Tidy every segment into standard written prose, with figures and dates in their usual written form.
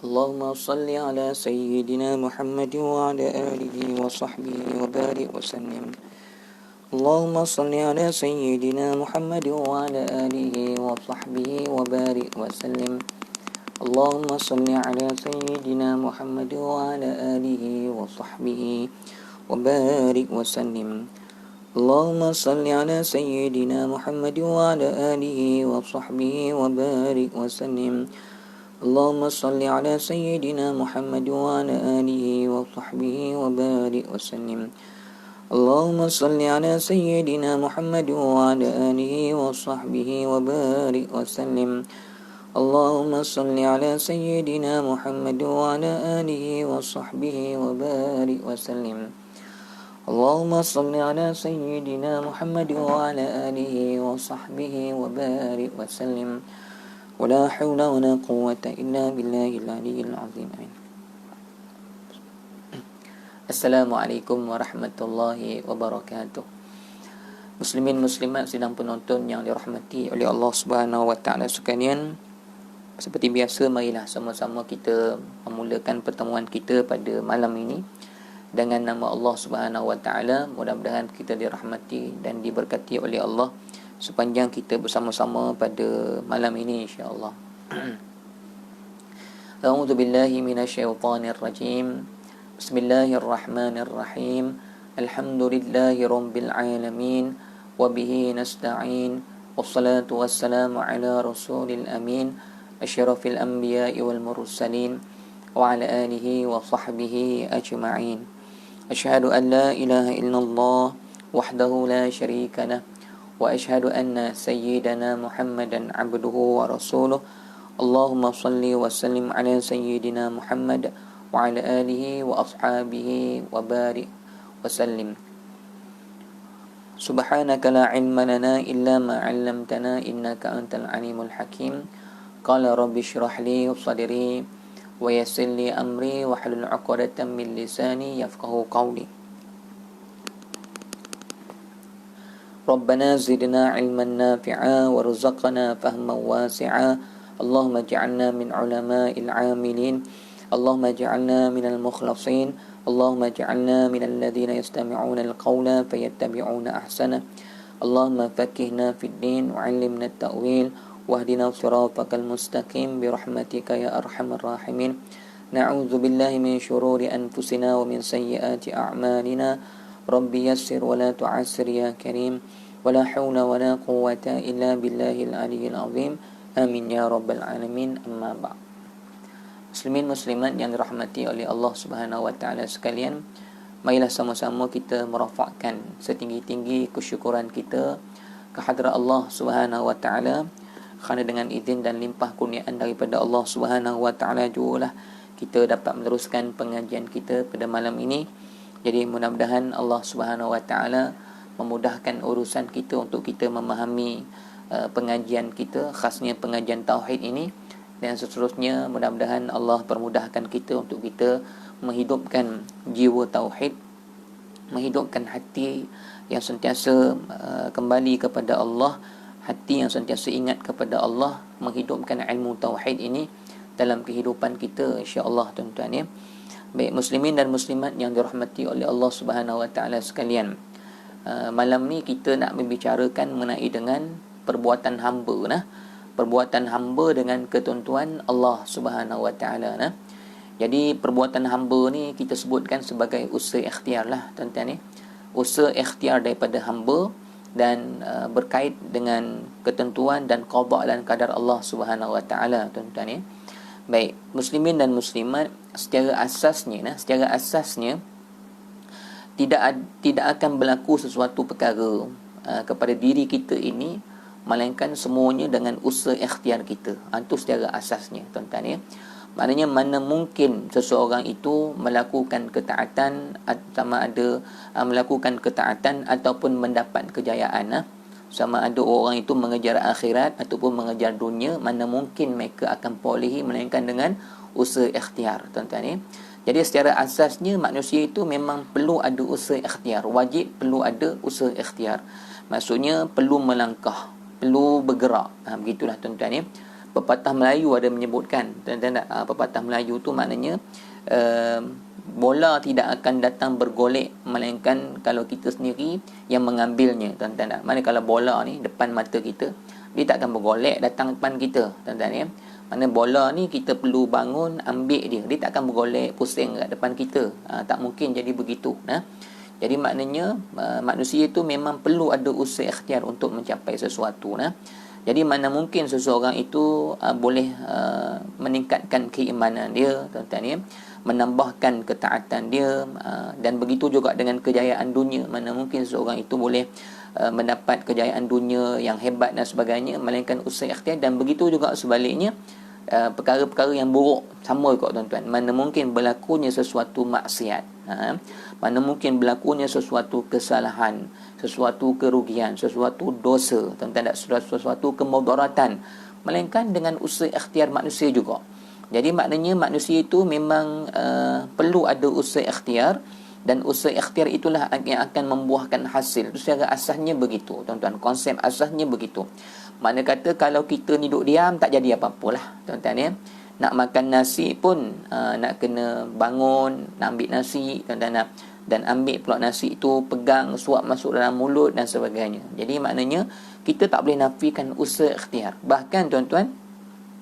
اللهم صل على سيدنا محمد وعلى آله وصحبه وبارك وسلم. اللهم صل على سيدنا محمد وعلى آله وصحبه وبارك وسلم. اللهم صل على سيدنا محمد وعلى آله وصحبه وبارك وسلم. اللهم صل على سيدنا محمد وعلى آله وصحبه وبارك وسلم. اللهم صل على سيدنا محمد وعلى آله وصحبه وبارك وسلم. اللهم صل على سيدنا محمد وعلى آله وصحبه وبارك وسلم. اللهم صل على سيدنا محمد وعلى آله وصحبه وبارك وسلم. اللهم صل على سيدنا محمد وعلى آله وصحبه وبارك وسلم. ولا حول ولا قوة إلا بالله العلي العظيم. آمين. Assalamualaikum warahmatullahi wabarakatuh. Muslimin muslimat sidang penonton yang dirahmati oleh Allah Subhanahu wa taala sekalian. Seperti biasa, marilah sama-sama kita memulakan pertemuan kita pada malam ini dengan nama Allah Subhanahu wa taala. Mudah-mudahan kita dirahmati dan diberkati oleh Allah sepanjang kita bersama-sama pada malam ini, insya-Allah. A'udzu billahi minasyaitonir rajim. Bismillahirrahmanirrahim. Alhamdulillahi rabbil alamin wa bihi nasta'in. Wassalatu wassalamu ala rasulil amin asyrafil anbiya'i wal mursalin wa ala alihi wa sahbihi ajma'in. Asyhadu an la ilaha illallah wahdahu la syarika lah wa asyhadu anna sayyidana Muhammadan abduhu wa rasuluh. Allahumma salli wa sallim ala sayyidina Muhammad wa ala alihi wa ashabihi wa barik wa sallim. Subhanaka la ilma lana illa ma 'allamtana innaka antal alimul hakim. Qala rabbi shrah li sadri wa yassir li amri wa hlul 'uqdatam min lisani yafqahu qawli. ربنا زدنا علما نافعا وارزقنا فهما واسعا. اللهم اجعلنا من علماء العاملين. اللهم اجعلنا من المخلصين. اللهم اجعلنا من الذين يستمعون القول فيتبعون احسنه. اللهم فقهنا في الدين وعلمنا التأويل واهدنا صراطك المستقيم برحمتك يا أرحم الراحمين. نعوذ بالله من شرور أنفسنا ومن سيئات أعمالنا. ربي يسر ولا تعسر يا كريم. ولا حول ولا قوة إلا بالله العلي العظيم. آمين يا رب العالمين. أما بعد. Muslimin muslimat yang dirahmati oleh Allah Subhanahu wa taala sekalian, marilah sama-sama kita merafakkan setinggi-tinggi kesyukuran kita kehadrat Allah Subhanahu wa taala, kerana dengan izin dan limpah kurniaan daripada Allah Subhanahu wa taala jugalah kita dapat meneruskan pengajian kita pada malam ini. Jadi mudah-mudahan Allah Subhanahu wa taala memudahkan urusan kita untuk kita memahami pengajian kita, khasnya pengajian tauhid ini, dan seterusnya mudah-mudahan Allah permudahkan kita untuk kita menghidupkan jiwa tauhid, menghidupkan hati yang sentiasa kembali kepada Allah, hati yang sentiasa ingat kepada Allah, menghidupkan ilmu tauhid ini dalam kehidupan kita, insya-Allah tuan-tuan ya. Baik muslimin dan muslimat yang dirahmati oleh Allah Subhanahu wa taala sekalian, malam ni kita nak membicarakan mengenai dengan perbuatan hamba nah. Perbuatan hamba dengan ketentuan Allah Subhanahu wa taala nah. Jadi perbuatan hamba ni kita sebutkan sebagai usaha ikhtiar lah tuan-tuan ni. Usaha ikhtiar daripada hamba dan berkait dengan ketentuan dan qada dan qadar Allah Subhanahu wa taala tuan-tuan ni. Baik, muslimin dan muslimat, secara asasnya tidak akan berlaku sesuatu perkara kepada diri kita ini melainkan semuanya dengan usaha ikhtiar kita. Itu secara asasnya tuan-tuan ya. Maknanya mana mungkin seseorang itu melakukan ketaatan, sama ada melakukan ketaatan ataupun mendapat kejayaan. Sama ada orang itu mengejar akhirat ataupun mengejar dunia, mana mungkin mereka akan perolehi melainkan dengan usaha ikhtiar tuan-tuan ya. Jadi secara asasnya manusia itu memang perlu ada usaha ikhtiar, wajib perlu ada usaha ikhtiar. Maksudnya perlu melangkah, perlu bergerak. Begitulah tuan-tuan ya. pepatah Melayu ada menyebutkan, tuan-tuan tak? Pepatah Melayu tu maknanya bola tidak akan datang bergolek melainkan kalau kita sendiri yang mengambilnya, tuan-tuan tak? Mana kalau bola ni depan mata kita, dia tak akan bergolek datang depan kita, tuan-tuan ya. Mana bola ni kita perlu bangun ambil dia tak akan bergolek pusing kat depan kita. Tak mungkin jadi begitu. Jadi maknanya manusia itu memang perlu ada usaha ikhtiar untuk mencapai sesuatu. Jadi mana mungkin seseorang itu boleh meningkatkan keimanan dia, tuan-tuan ya, menambahkan ketaatan dia, dan begitu juga dengan kejayaan dunia. Mana mungkin seseorang itu boleh mendapat kejayaan dunia yang hebat dan sebagainya melainkan usaha ikhtiar. Dan begitu juga sebaliknya, perkara-perkara yang buruk sama juga, tuan-tuan. Mana mungkin berlakunya sesuatu maksiat, mana mungkin berlakunya sesuatu kesalahan, sesuatu kerugian, sesuatu dosa, tuan-tuan, sesuatu kemudaratan, melainkan dengan usaha ikhtiar manusia juga. Jadi maknanya manusia itu memang perlu ada usaha ikhtiar, dan usaha ikhtiar itulah yang akan membuahkan hasil. Itu secara asasnya begitu, tuan-tuan. Konsep asasnya begitu. Mana kata kalau kita ni duduk diam tak jadi apa-apalah, tuan-tuan ya. Nak makan nasi pun nak kena bangun, nak ambil nasi, tuan-tuan, dan ambil pula nasi itu, pegang, suap masuk dalam mulut dan sebagainya. Jadi maknanya kita tak boleh nafikan usaha ikhtiar. Bahkan, tuan-tuan,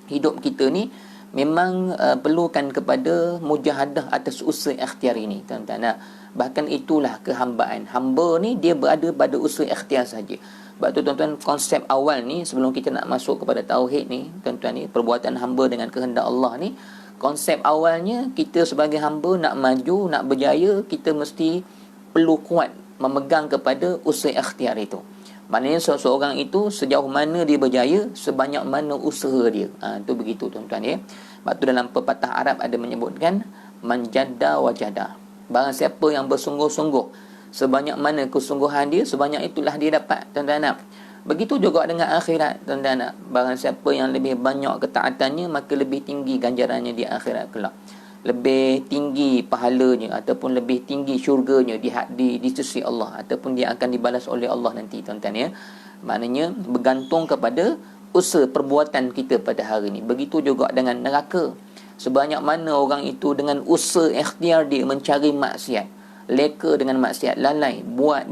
hidup kita ni memang perlukan kepada mujahadah atas usaha ikhtiar ini, tuan-tuan. Bahkan itulah kehambaan. Hamba ni dia berada pada usaha ikhtiar saja. Sebab tu, tuan-tuan, konsep awal ni sebelum kita nak masuk kepada tauhid ni, tuan-tuan ni, perbuatan hamba dengan kehendak Allah ni, konsep awalnya kita sebagai hamba nak maju, nak berjaya, kita mesti perlu kuat memegang kepada usaha ikhtiar itu. Maknanya seseorang itu sejauh mana dia berjaya, sebanyak mana usaha dia. Itu begitu, tuan-tuan ya. Sebab tu dalam pepatah Arab ada menyebutkan man jadda wajada. Barang siapa yang bersungguh-sungguh, sebanyak mana kesungguhan dia, sebanyak itulah dia dapat, tuan-tuan. Begitu juga dengan akhirat, tuan-tuan. Barang siapa yang lebih banyak ketaatannya, maka lebih tinggi ganjarannya di akhirat kelak. Lebih tinggi pahalanya ataupun lebih tinggi syurganya di sisi Allah, ataupun dia akan dibalas oleh Allah nanti, tuan-tuan ya. Maknanya bergantung kepada usaha perbuatan kita pada hari ini. Begitu juga dengan neraka. Sebanyak mana orang itu dengan usaha ikhtiar dia mencari maksiat, leka dengan maksiat, lalai, buat,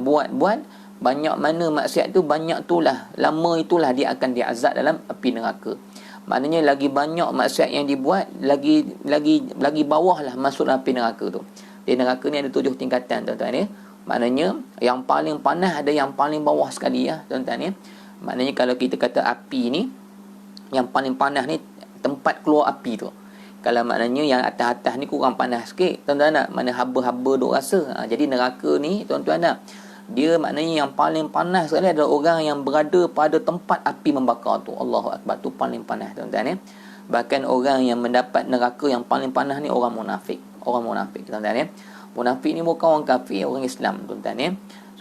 banyak mana maksiat tu, banyak itulah, lama itulah dia akan diazab dalam api neraka. Maknanya lagi banyak maksiat yang dibuat, lagi bawah lah masuk dalam api neraka tu. Di neraka ni ada 7 tingkatan, tuan-tuan ya. Maknanya yang paling panas ada yang paling bawah sekali ya, tuan-tuan ya. Maknanya kalau kita kata api ni, yang paling panas ni tempat keluar api tu. Kalau maknanya yang atas-atas ni kurang panas sikit, tuan-tuan nak, mana haba-haba duk rasa. Jadi neraka ni, tuan-tuan nak, dia maknanya yang paling panas sekali adalah orang yang berada pada tempat api membakar tu. Allahu Akbar, tu paling panas, tuan-tuan ya. Bahkan orang yang mendapat neraka yang paling panas ni orang munafik. Orang munafik, tuan-tuan ya. Munafik ni bukan orang kafir, orang Islam, tuan-tuan ya.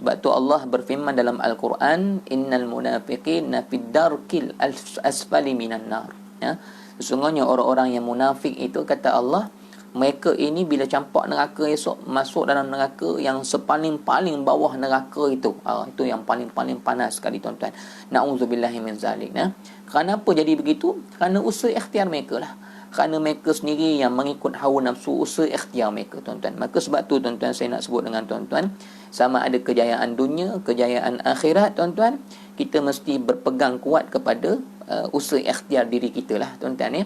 Sebab tu Allah berfirman dalam Al-Quran, innal munafiqina fid darkil asfali minan nar. Ya. Sesungguhnya orang-orang yang munafik itu, kata Allah, mereka ini bila campak neraka esok, masuk dalam neraka yang sepaling-paling bawah neraka itu. Itu yang paling-paling panas sekali, tuan-tuan. Na'udzubillahi min zalik. Kerana apa jadi begitu? Kerana usaha ikhtiar mereka lah. Kerana mereka sendiri yang mengikut hawa nafsu, usaha ikhtiar mereka, tuan-tuan. Maka sebab tu, tuan-tuan, saya nak sebut dengan tuan-tuan, sama ada kejayaan dunia, kejayaan akhirat, tuan-tuan, kita mesti berpegang kuat kepada usaha ikhtiar diri kita lah, tuan-tuan ya.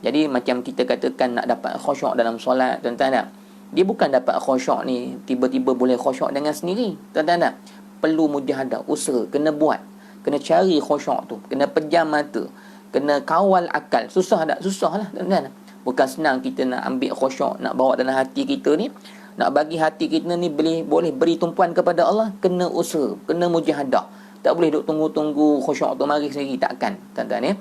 Jadi macam kita katakan nak dapat khusyuk dalam solat, tuan-tuan tak? Dia bukan dapat khusyuk ni tiba-tiba boleh khusyuk dengan sendiri, tuan-tuan tak? Perlu mujahadah, usaha, kena buat, kena cari khusyuk tu, kena pejam mata, kena kawal akal. Susah tak? Susah lah, tuan-tuan. Bukan senang kita nak ambil khusyuk, nak bawa dalam hati kita ni, nak bagi hati kita ni boleh beri tumpuan kepada Allah, kena usaha, kena mujahadah. Tak boleh duk tunggu-tunggu khusyuk tu mari sendiri, takkan, tuan-tuan ya.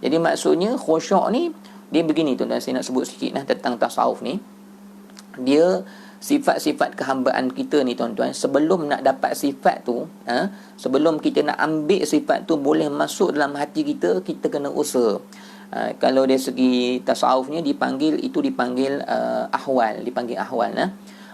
Jadi maksudnya khusyuk ni dia begini, tuan-tuan, saya nak sebut sikit tentang tasawuf ni. Dia sifat-sifat kehambaan kita ni, tuan-tuan, sebelum nak dapat sifat tu, sebelum kita nak ambil sifat tu boleh masuk dalam hati kita, kita kena usaha. Kalau dari segi tasawufnya dipanggil ahwal, dipanggil ahwal.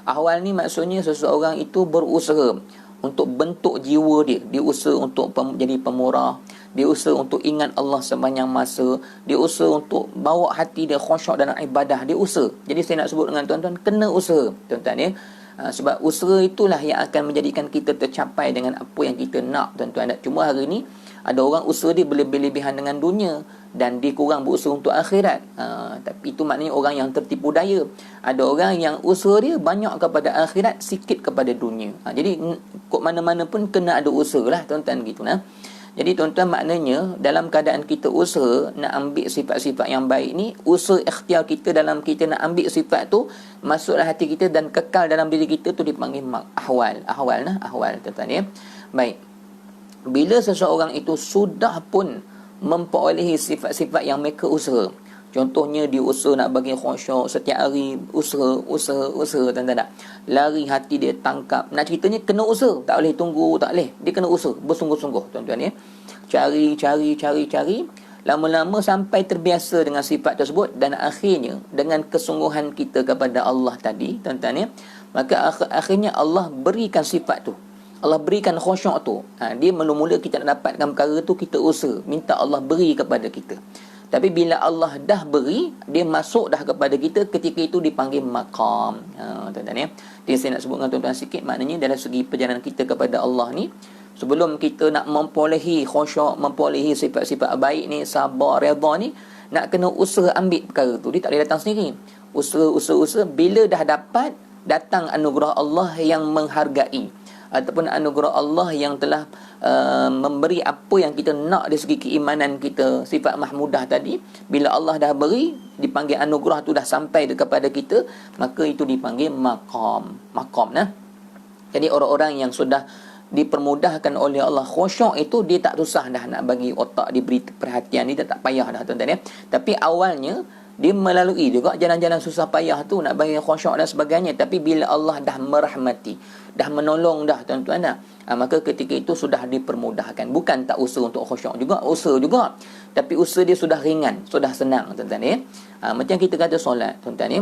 Ahwal ni maksudnya seseorang itu berusaha untuk bentuk jiwa dia. Dia usaha untuk jadi pemurah, dia usaha untuk ingat Allah sepanjang masa, dia usaha untuk bawa hati dia khusyuk dalam ibadah, dia usaha. Jadi saya nak sebut dengan tuan-tuan, kena usaha tuan-tuan ya. Sebab usaha itulah yang akan menjadikan kita tercapai dengan apa yang kita nak tuan-tuan. Cuma hari ni ada orang usaha dia berlebih-lebihan dengan dunia dan dia kurang berusaha untuk akhirat. Tapi itu maknanya orang yang tertipu daya. Ada orang yang usaha dia banyak kepada akhirat, sikit kepada dunia. Jadi kok mana-mana pun kena ada usaha lah tuan-tuan gitu nah. Jadi tuan-tuan, maknanya dalam keadaan kita usaha nak ambil sifat-sifat yang baik ni, usaha ikhtiar kita dalam kita nak ambil sifat tu masuklah hati kita dan kekal dalam diri kita, tu dipanggil ahwal. Ahwal tuan-tuan ya. Baik. Bila seseorang itu sudah pun memperolehi sifat-sifat yang mereka usaha, contohnya dia usaha nak bagi khusyuk setiap hari, usaha tuan-tuan tak? Lari hati dia tangkap. Nak ceritanya kena usaha, tak boleh tunggu, tak boleh. Dia kena usaha bersungguh-sungguh tuan-tuan ya. Cari. Lama-lama sampai terbiasa dengan sifat tersebut dan akhirnya dengan kesungguhan kita kepada Allah tadi tuan-tuan ya, maka akhirnya Allah berikan sifat tu. Allah berikan khusyuk tu. Dia mula-mula kita nak dapatkan perkara tu, kita usaha, minta Allah beri kepada kita. Tapi bila Allah dah beri, dia masuk dah kepada kita, ketika itu dipanggil maqam. Tuan-tuan ya. Jadi saya nak sebut dengan tuan-tuan sikit, maknanya dalam segi perjalanan kita kepada Allah ni, sebelum kita nak memperolehi khusyuk, memperolehi sifat-sifat baik ni, sabar, redha ni, nak kena usaha ambil perkara tu. Dia tak boleh datang sendiri. Usaha. Bila dah dapat, datang anugerah Allah yang menghargai, ataupun anugerah Allah yang telah memberi apa yang kita nak dari segi keimanan kita, sifat mahmudah tadi. Bila Allah dah beri, dipanggil anugerah tu dah sampai kepada kita, maka itu dipanggil maqam nah. Jadi orang-orang yang sudah dipermudahkan oleh Allah khusyuk itu, dia tak susah dah nak bagi otak diberi perhatian, dia tak payah dah tuan-tuan ya. Tapi awalnya dia melalui juga jalan-jalan susah payah tu nak bagi khusyuk dan sebagainya. Tapi bila Allah dah merahmati, dah menolong dah tuan-tuan dah, maka ketika itu sudah dipermudahkan. Bukan tak usaha untuk khusyuk juga, usaha juga. Tapi usaha dia sudah ringan, sudah senang tuan-tuan ya. Macam kita kata solat tuan-tuan ya.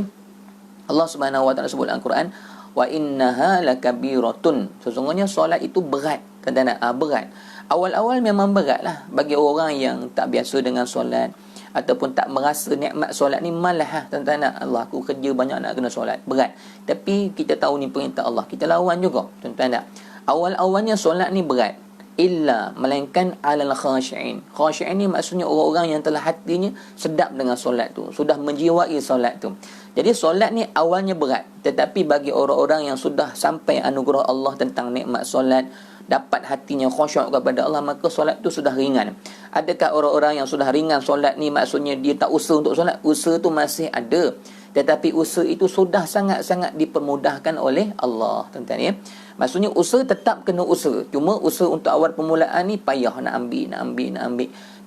Allah Subhanahu Wa Taala sebut dalam Quran, wa innaha lakabiratun. Sesungguhnya solat itu berat tuan-tuan. Berat. Awal-awal memang berat lah bagi orang yang tak biasa dengan solat, ataupun tak merasa nikmat solat ni, malah tuan-tuan Allah, aku kerja banyak nak kena solat, berat. Tapi kita tahu ni perintah Allah, kita lawan juga tuan-tuan tak? Awal-awalnya solat ni berat, illa melainkan alal khashi'in. Khashi'in ni maksudnya orang-orang yang telah hatinya sedap dengan solat tu, sudah menjiwai solat tu. Jadi solat ni awalnya berat, tetapi bagi orang-orang yang sudah sampai anugerah Allah tentang nikmat solat, dapat hatinya khusyuk kepada Allah, maka solat tu sudah ringan. Adakah orang-orang yang sudah ringan solat ni maksudnya dia tak usaha untuk solat? Usaha tu masih ada, tetapi usaha itu sudah sangat-sangat dipermudahkan oleh Allah tuan-tuan ya. Maksudnya usaha tetap kena usaha, cuma usaha untuk awal permulaan ni payah nak ambil.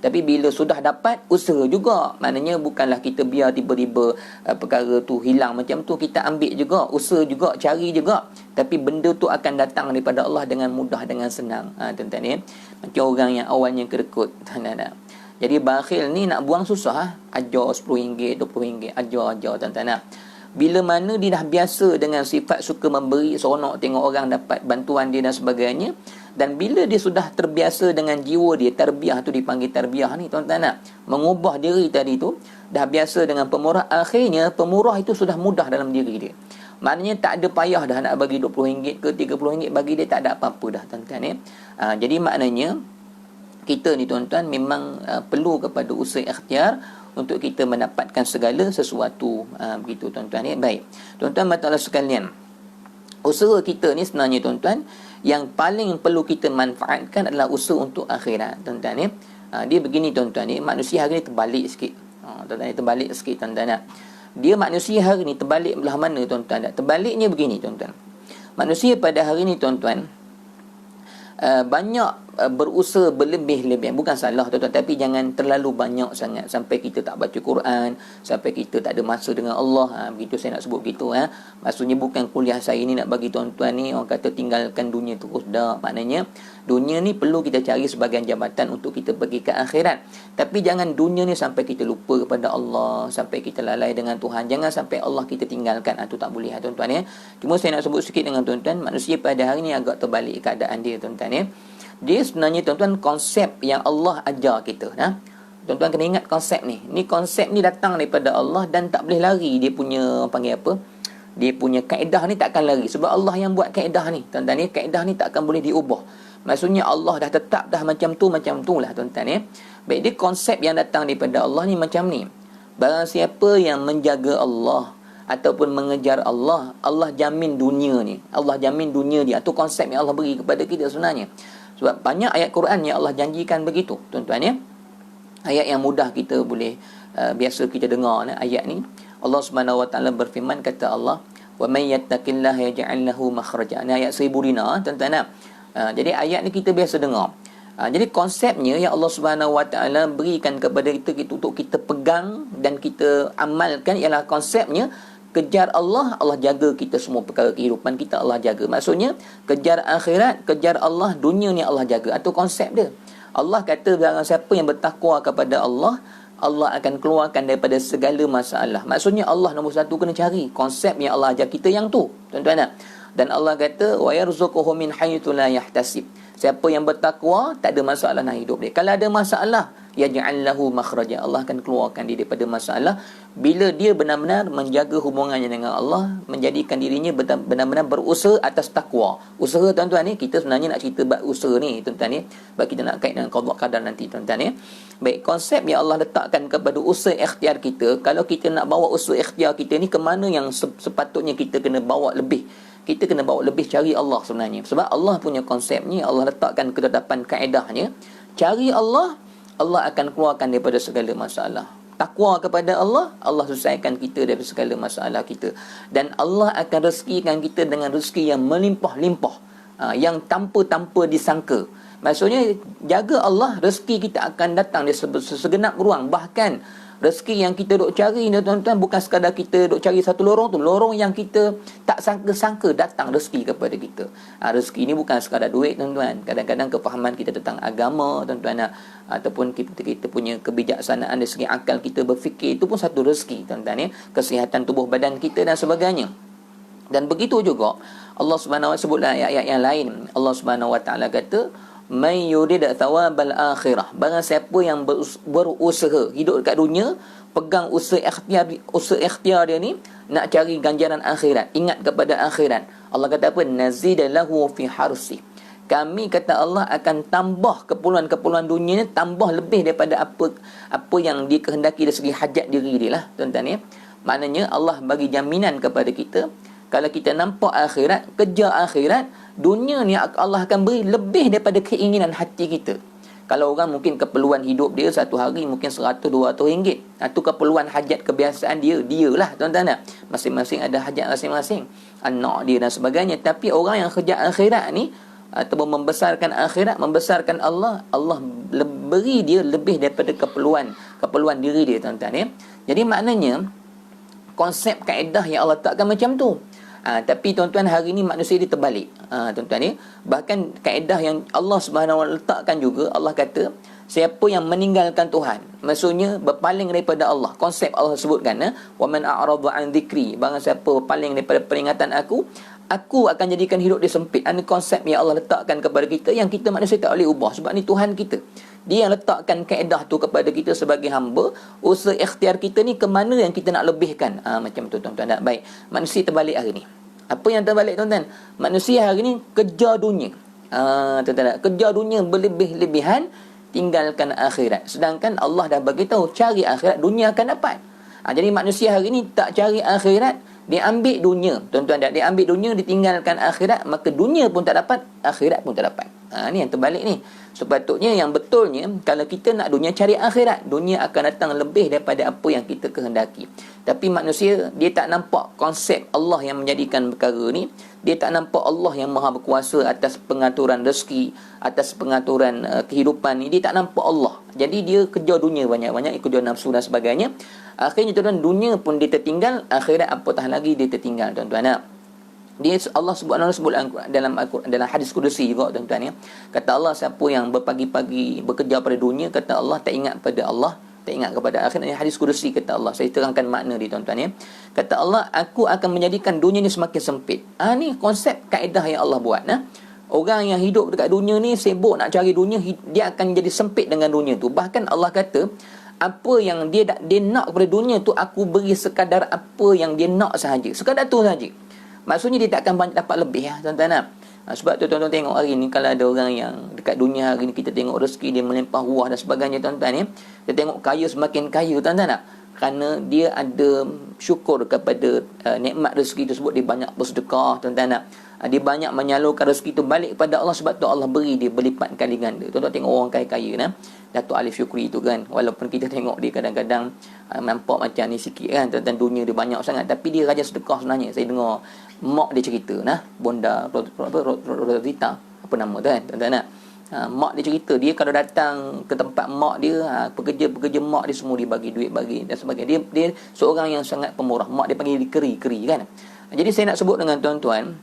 Tapi bila sudah dapat, usaha juga. Maknanya bukanlah kita biar tiba-tiba perkara tu hilang macam tu, kita ambil juga, usaha juga, cari juga. Tapi benda tu akan datang daripada Allah dengan mudah, dengan senang. Tuan-tuan ya. Macam orang yang awalnya kerekut. Jadi bakhil ni nak buang susah. Ajar RM10, RM20, ajar tuan-tuan. Bila mana dia dah biasa dengan sifat suka memberi, seronok tengok orang dapat bantuan dia dan sebagainya, dan bila dia sudah terbiasa dengan jiwa dia, tarbiyah tu dipanggil tarbiyah ni tuan-tuan, mengubah diri tadi tu, dah biasa dengan pemurah, akhirnya pemurah itu sudah mudah dalam diri dia. Maknanya tak ada payah dah nak bagi RM20 ke RM30, bagi dia tak ada apa-apa dah tuan-tuan ya. Jadi maknanya kita ni tuan-tuan memang perlu kepada usaha ikhtiar untuk kita mendapatkan segala sesuatu, begitu tuan-tuan ya. Baik tuan-tuan mata Allah sekalian, usaha kita ni sebenarnya tuan-tuan, yang paling perlu kita manfaatkan adalah usaha untuk akhirat tuan-tuan ya. Dia begini tuan-tuan ya, manusia hari ni terbalik sikit. Tuan-tuan, terbalik sikit tuan-tuan ya. Dia manusia hari ni terbalik belah mana tuan-tuan? Terbaliknya begini tuan-tuan, manusia pada hari ni tuan-tuan banyak berusaha berlebih-lebihan. Bukan salah tuan-tuan, tapi jangan terlalu banyak sangat sampai kita tak baca Quran, sampai kita tak ada masa dengan Allah. Begitu saya nak sebut begitu. Maksudnya bukan kuliah saya ni nak bagi tuan-tuan ni orang kata tinggalkan dunia terus, dah. Maknanya dunia ni perlu kita cari sebagai jambatan untuk kita pergi ke akhirat. Tapi jangan dunia ni sampai kita lupa kepada Allah, sampai kita lalai dengan Tuhan. Jangan sampai Allah kita tinggalkan. Itu tak boleh tuan-tuan ya. Cuma saya nak sebut sikit dengan tuan-tuan, manusia pada hari ni agak terbalik keadaan dia tuan-tuan ya. Dia sebenarnya tuan-tuan konsep yang Allah ajar kita. Tuan-tuan kena ingat konsep ni. Ni konsep ni datang daripada Allah dan tak boleh lari. Dia punya panggil apa? Dia punya kaedah ni takkan lari. Sebab Allah yang buat kaedah ni. Tuan-tuan ni kaedah ni takkan boleh diubah. Maksudnya Allah dah tetap dah macam tu lah tuan-tuan ya. Baik, dia konsep yang datang daripada Allah ni macam ni. Barang siapa yang menjaga Allah ataupun mengejar Allah, Allah jamin dunia ni. Allah jamin dunia dia. Itu konsep yang Allah beri kepada kita sebenarnya. Sebab banyak ayat Quran yang Allah janjikan begitu, tuan-tuan ya. Ayat yang mudah kita boleh biasa kita dengar ayat ni. Allah Subhanahu Wa Taala berfirman, kata Allah, "Wa may yattaqillaha yaj'al lahu makhraja." Ni ayat 1000 dinar, tuan-tuan. Jadi ayat ni kita biasa dengar. Jadi konsepnya yang Allah Subhanahu Wa Taala berikan kepada kita untuk kita pegang dan kita amalkan ialah konsepnya kejar Allah, Allah jaga kita semua perkara kehidupan kita, Allah jaga. Maksudnya kejar akhirat, kejar Allah, dunia ni Allah jaga. Itu konsep dia. Allah kata barang siapa yang bertakwa kepada Allah, Allah akan keluarkan daripada segala masalah. Maksudnya Allah nombor satu kena cari konsep yang Allah ajar kita yang tu, tuan-tuan. Dan Allah kata wa yarzuquhu min haitsu la yahtasib. Siapa yang bertakwa tak ada masalah dalam hidup dia. Kalau ada masalah, yaj'al lahu makhraja. Allah akan keluarkan dia daripada masalah bila dia benar-benar menjaga hubungannya dengan Allah, menjadikan dirinya benar-benar berusaha atas takwa. Usaha, tuan-tuan ni, kita sebenarnya nak cerita bab usaha ni, tuan-tuan ni, sebab kita nak kait dengan qada qadar nanti, tuan-tuan ni. Baik, konsep yang Allah letakkan kepada usaha ikhtiar kita, kalau kita nak bawa usaha ikhtiar kita ni ke mana yang sepatutnya kita kena bawa lebih. Kita kena bawa lebih cari Allah sebenarnya. Sebab Allah punya konsepnya, Allah letakkan ketetapan kaedahnya. Cari Allah, Allah akan keluarkan daripada segala masalah. Takwa kepada Allah, Allah selesaikan kita daripada segala masalah kita. Dan Allah akan rezekikan kita dengan rezeki yang melimpah-limpah. Yang tanpa disangka. Maksudnya, jaga Allah, rezeki kita akan datang di segenap ruang. Bahkan, rezeki yang kita duk cari ni, tuan-tuan, bukan sekadar kita duk cari satu lorong tu. Lorong yang kita tak sangka-sangka datang rezeki kepada kita. Rezeki ni bukan sekadar duit, tuan-tuan. Kadang-kadang kefahaman kita tentang agama, tuan-tuan, ataupun kita punya kebijaksanaan dari segi akal kita berfikir, itu pun satu rezeki, tuan-tuan ya. Kesihatan tubuh badan kita dan sebagainya. Dan begitu juga Allah Subhanahu Wa Taala sebutlah ayat-ayat yang lain. Allah Subhanahu Wa Taala kata, "May yurid thawabal akhirah." Barang siapa yang berusaha hidup dekat dunia, pegang usaha ikhtiar dia ni nak cari ganjaran akhirat, ingat kepada akhirat. Allah kata apa? Nazid lahu fi harsi. Kami, kata Allah, akan tambah keperluan-keperluan dunia ni, tambah lebih daripada apa yang dikehendaki dari segi hajat diri dia lah, tuan-tuan ya. Maknanya Allah bagi jaminan kepada kita, kalau kita nampak akhirat, kejar akhirat, dunia ni Allah akan beri lebih daripada keinginan hati kita. Kalau orang mungkin keperluan hidup dia satu hari mungkin 100-200 ringgit. Itu keperluan hajat kebiasaan dia lah, tuan-tuan. Masing-masing ada hajat masing-masing. Anak dia dan sebagainya. Tapi orang yang kejar akhirat ni, atau membesarkan akhirat, membesarkan Allah, Allah beri dia lebih daripada keperluan diri dia, tuan-tuan ya. Jadi maknanya konsep kaedah yang Allah letakkan macam tu. Tapi tuan-tuan, hari ni manusia dia terbalik, tuan-tuan ya. Bahkan kaedah yang Allah Subhanahu Wa Taala letakkan juga, Allah kata siapa yang meninggalkan Tuhan, maksudnya berpaling daripada Allah. Konsep Allah sebutkan, wa man a'rada an dzikri, barang siapa berpaling daripada peringatan aku akan jadikan hidup dia sempit. Ini konsep yang Allah letakkan kepada kita, yang kita manusia tak boleh ubah. Sebab ni Tuhan kita, dia yang letakkan kaedah tu kepada kita sebagai hamba. Usaha ikhtiar kita ni ke mana yang kita nak lebihkan. Macam tu, tuan-tuan. Baik, manusia terbalik hari ni. Apa yang terbalik, tuan-tuan? Manusia hari ni kejar dunia. Tuan-tuan, kejar dunia berlebih-lebihan, tinggalkan akhirat. Sedangkan Allah dah bagi tahu, cari akhirat, dunia akan dapat. Jadi manusia hari ni tak cari akhirat, dia ambil dunia, tuan-tuan. Dia ambil dunia, ditinggalkan akhirat, maka dunia pun tak dapat, akhirat pun tak dapat. Ni yang terbalik ni. Sepatutnya yang betulnya, kalau kita nak dunia, cari akhirat. Dunia akan datang lebih daripada apa yang kita kehendaki. Tapi manusia, dia tak nampak konsep Allah yang menjadikan perkara ni. Dia tak nampak Allah yang maha berkuasa atas pengaturan rezeki, atas pengaturan kehidupan ni. Dia tak nampak Allah. Jadi dia kejar dunia banyak-banyak, kejar nafsu dan sebagainya. Akhirnya, tuan-tuan, dunia pun dia tertinggal, akhirat apatah lagi dia tertinggal, tuan-tuan. Dia Allah Subhanahu sebut dalam hadis kudusi juga, tuan-tuan ya. Kata Allah, siapa yang berpagi-pagi bekerja pada dunia, kata Allah, tak ingat pada Allah, tak ingat kepada akhirat. Ini hadis kudusi, kata Allah. Saya terangkan makna dia, tuan-tuan ya. Kata Allah, aku akan menjadikan dunia ni semakin sempit. Ni konsep kaedah yang Allah buat. Orang yang hidup dekat dunia ni sibuk nak cari dunia, dia akan jadi sempit dengan dunia tu. Bahkan Allah kata, apa yang dia nak kepada dunia tu, aku beri sekadar apa yang dia nak sahaja. Sekadar tu sahaja. Maksudnya dia tak akan banyak dapat lebih ya, tuan-tuan. Sebab tu tuan-tuan tengok hari ni, kalau ada orang yang dekat dunia hari ni, kita tengok rezeki dia melimpah ruah dan sebagainya, tuan-tuan ya. Kita tengok kaya semakin kaya, tuan-tuan tak? Kerana dia ada syukur kepada nikmat rezeki tersebut, dia banyak bersedekah, tuan-tuan tak? Dia banyak menyalurkan rezeki itu balik kepada Allah, sebab tu Allah beri dia berlipat kali ganda. Tuan-tuan tengok orang kaya-kaya nah, Datuk Alif Syukri tu kan, walaupun kita tengok dia kadang-kadang nampak macam ni sikit kan, tuan-tuan, dunia dia banyak sangat, tapi dia rajin sedekah sebenarnya. Saya dengar mak dia cerita nah, Bonda Rosita, apa nama tu kan, tuan-tuan nak. Mak dia cerita, dia kalau datang ke tempat mak dia, pekerja-pekerja mak dia semua dibagi duit, bagi dan sebagainya. Dia seorang yang sangat pemurah. Mak dia panggil dia keri-keri kan. Jadi saya nak sebut dengan tuan-tuan,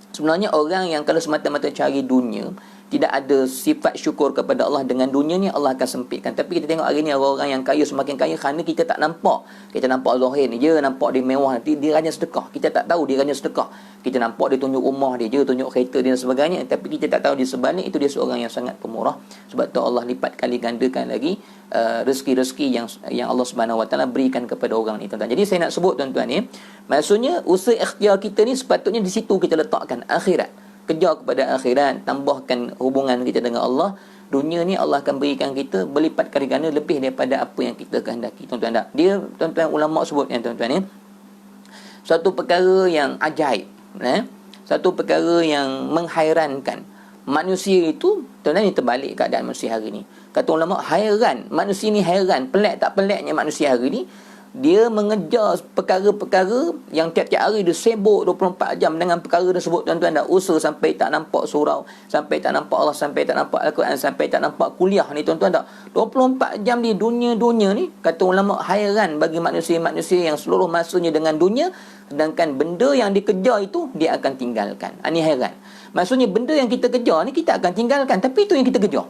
sebenarnya orang yang kalau semata-mata cari dunia, tidak ada sifat syukur kepada Allah dengan dunia ni, Allah akan sempitkan. Tapi kita tengok hari ni orang-orang yang kaya semakin kaya kerana kita tak nampak. Kita nampak zahir ni je, nampak dia mewah, nanti dia rajin sedekah. Kita tak tahu dia rajin sedekah. Kita nampak dia tunjuk rumah dia je, tunjuk kereta dia dan sebagainya, tapi kita tak tahu di sebalik itu dia seorang yang sangat pemurah. Sebab tu Allah lipat kali gandakan lagi rezeki-rezeki yang Allah Subhanahu Wa Taala berikan kepada orang ni, tuan-tuan. Jadi saya nak sebut, tuan-tuan ni, maksudnya usaha ikhtiar kita ni sepatutnya di situ kita letakkan akhirat. Kejar kepada akhirat, tambahkan hubungan kita dengan Allah. Dunia ni Allah akan berikan kita berlipat kali ganda lebih daripada apa yang kita kehendaki, tuan-tuan tak? Dia, tuan-tuan, ulama sebut yang tuan-tuan ni, satu perkara yang ajaib, satu perkara yang menghairankan. Manusia itu, tuan-tuan, ni terbalik keadaan manusia hari ni. Kata ulama, hairan, manusia ni hairan, pelik tak peliknya manusia hari ni. Dia mengejar perkara-perkara yang tiap-tiap hari dia sibuk 24 jam dengan perkara tersebut, tuan-tuan. Dah usaha sampai tak nampak surau, sampai tak nampak Allah, sampai tak nampak Al-Quran, sampai tak nampak kuliah ni, tuan-tuan. Tak 24 jam di dunia ni. Kata ulama, hairan bagi manusia-manusia yang seluruh masanya dengan dunia, sedangkan benda yang dikejar itu dia akan tinggalkan. Ini hairan. Maksudnya benda yang kita kejar ni kita akan tinggalkan, tapi itu yang kita kejar.